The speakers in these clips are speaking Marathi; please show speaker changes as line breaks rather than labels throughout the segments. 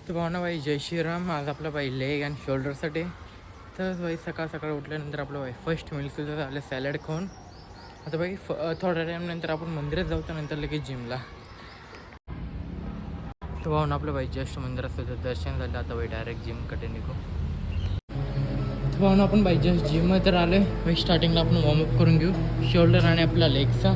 तर भावना भाई जय श्रीराम. आज आपला भाई लेग आणि शोल्डरसाठी. तर भाई सकाळ सकाळ उठल्यानंतर आपलं भाई फर्स्ट मिल सुद्धा झालं सॅलड खाऊन. आता भाई थोड्या टाईमनंतर आपण मंदिरात जाऊ, त्यानंतर लगेच जिमला. तर भावना आपलं भाई जस्ट मंदिरात सुद्धा दर्शन झालं. आता भाई डायरेक्ट जिमकडे निघू. तर भावना आपण भाई जस्ट जिममध्ये तर आलो आहे. भाई स्टार्टिंगला आपण वॉर्मअप करून घेऊ शोल्डर आणि आपला लेगचा.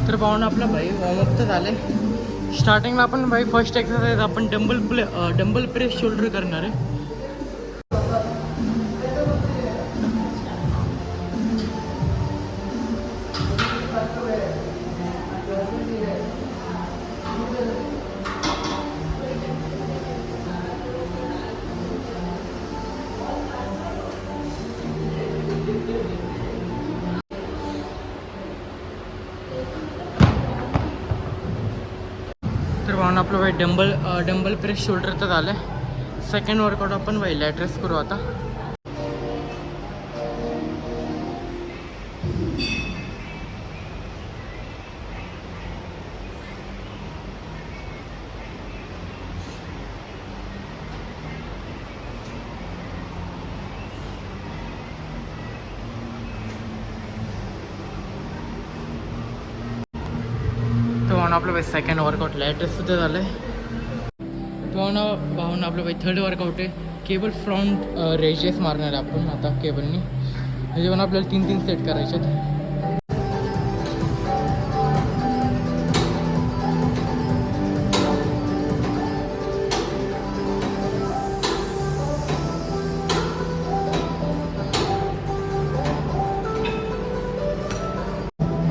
तर पाहून आपला भाई वॉर्मअप तर झाले. स्टार्टिंगला आपण भाई फर्स्ट एक्सरसाइज आपण डंबल प्रेस शोल्डर करणार आहे. तर पाहून आपलं भाई डंबल प्रेस शोल्डर तर झालं आहे. सेकंड वर्कआउट आपण भाई लॅटरेस करू आता. आपलं भाई सेकंड वर्कआउट लॅटरेस सुद्धा झालं आहे. भावून आपलं भाई थर्ड वर्कआउट आहे केबल फ्रंट रेजेस मारणार आहे आपण आता केबलनी. म्हणजे पण आपल्याला 3-3 सेट करायचे आहेत.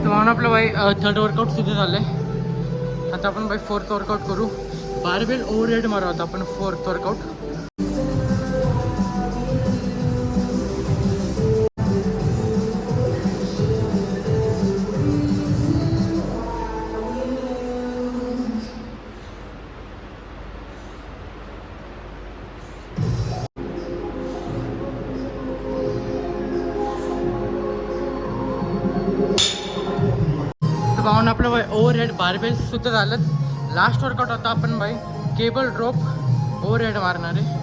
तर म्हणून आपलं भाई थर्ड वर्कआउट सुद्धा झालं आहे. आता आपण भाई फोर्थ वर्कआउट करू. बारबेल ओव्हरहेड मारू आता आपण फोर्थ वर्कआउट. पाहून आपलं भाई ओव्हरहेड बारबेल सुद्धा झालं. लास्ट वर्कआउट आता आपण भाई केबल ड्रॉप ओव्हरहेड मारणार आहे.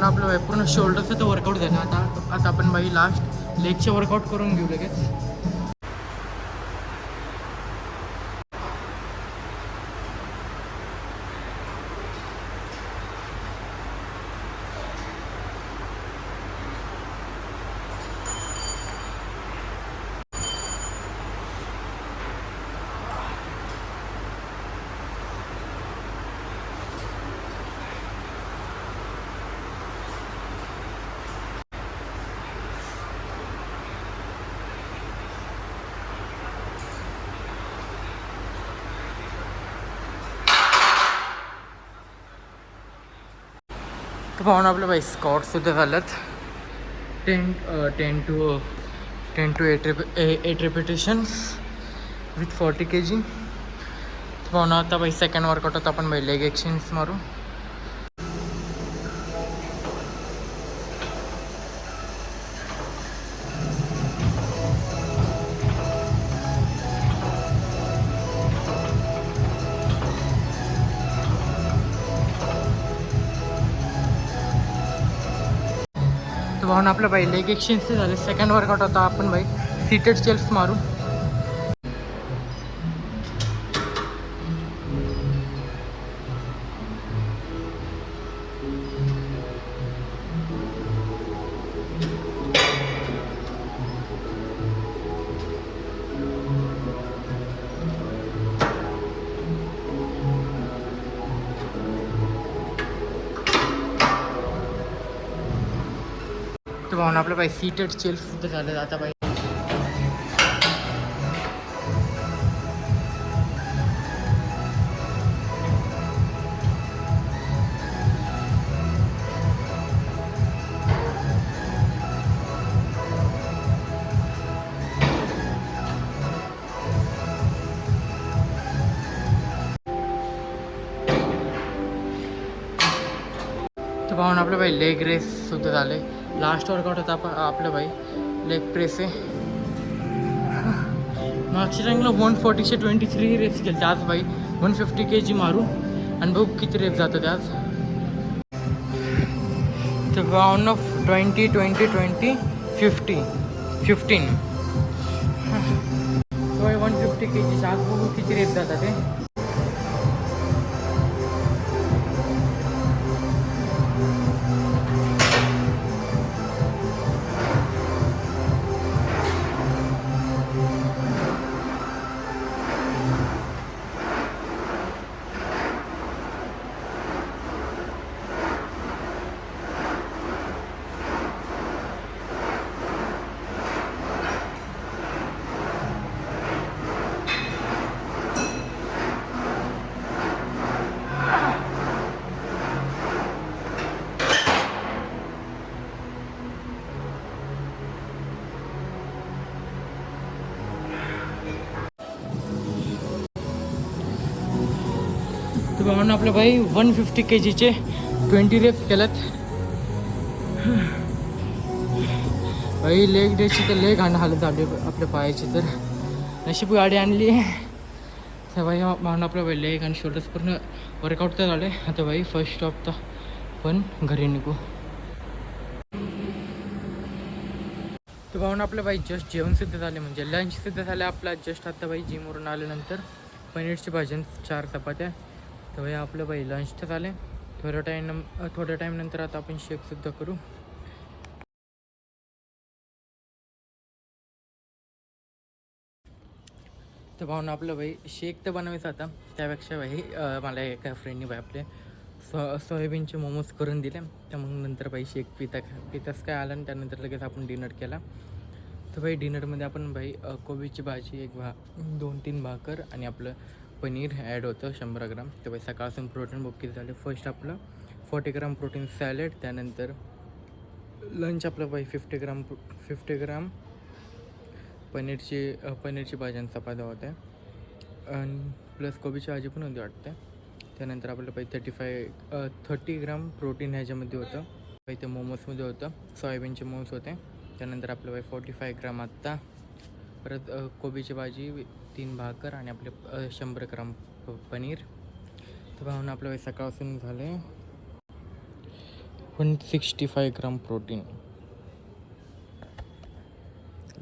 आपलं पूर्ण शोल्डरचं तर वर्कआउट झालं. आता आपण बाई लास्ट लेगचे वर्कआउट करून घेऊ लगेच. तर पाहून आपलं बाई स्कॉटसुद्धा झाल्यात 10 to 8 repetitions with 40 kg. पाहून आता बाई सेकंड वर्कआउट होता आपण बाई लेग एक्सचेंज मारू. तर पाहून आपलं बाई लेग एक्सचेंज झाले. सेकंड वर्कआउट होता आपण बाई सीटेड चेल्स मारू. तर पाहून आपलं बाई सीटेड चेल्स सुद्धा झालं आता बाई. तर पाहून आपलं बाई लेग रेस सुद्धा झाले. लास्ट वर्कआउट होता आपलं बाई लेग प्रेस आहे. मागच्या टाइमला 140चे 23 रेप्स केले. आज बाई 150 kg मारू आणि बघू किती रेप जातात आज. तर पाहून 20 20 20 50 15 150 kg. आज बघू किती रेप जातात ते. तर म्हणून आपलं बाई 150 kgचे 20 रेप्स केल्यात. बाई लेग डेची तर लेग हालत झाली आपल्या पायाची. तर नशीब गाडी आणली. तर बाई म्हणून आपलं बाई लेग आणि शोल्डर्स पूर्ण वर्कआउट तर झाले. आता बाई फर्स्ट स्टॉप तर पण घरी निघू. तर पाहून आपलं बाई जस्ट जेवणसुद्धा झाले म्हणजे लंचसुद्धा झालं आपला. जस्ट आता बाई जिमवरून आल्यानंतर पनीरची भाजी 4 चपात्या. तर बाई आपलं बाई लंच तर झाले. थोड्या टाईम नंतर आता आपण शेकसुद्धा करू. तर पाहून आपलं बाई शेक तर बनवायचं आता. त्यापेक्षा बाई मला एका फ्रेंडनी बाई आपले सोयाबीनचे मोमोज करून दिले. तर मग नंतर बाई शेक पिताच काय आलं आणि त्यानंतर लगेच आपण डिनर केला. तर बाई डिनरमध्ये आपण बाई कोबीची भाजी 2-3 भाकर आणि आपलं पनीर ॲड होतं 100 ग्राम. तर बाई सकाळपासून प्रोटीन बुक किती झाले. फर्स्ट आपलं 40 ग्राम प्रोटीन सॅलेड. त्यानंतर लंच आपलं बाई 50 ग्राम पनीरची भाजी आणि चपात्या होत्या आणि प्लस कोबीची भाजी पण होती वाटते. त्यानंतर आपलं बाई 30 ग्राम प्रोटीन ह्याच्यामध्ये होतं. बाई ते मोमोजमध्ये होतं. सोयाबीनचे मोमोज होते. त्यानंतर आपलं बाई 45 ग्राम आत्ता. परत कोबीची भाजी 3 भाकर आणि आपले 100 ग्राम पनीर. तर पाहून आपलं बाई सकाळपासून झाले 165 ग्राम प्रोटीन.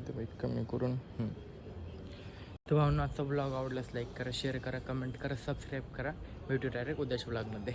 तर बाई कमी करून तर भावना आजचा ब्लॉग आवडलाच लाईक करा, शेअर करा, कमेंट करा, सबस्क्राईब करा. भेटू डायरेक्ट उद्याच्या ब्लॉगमध्ये.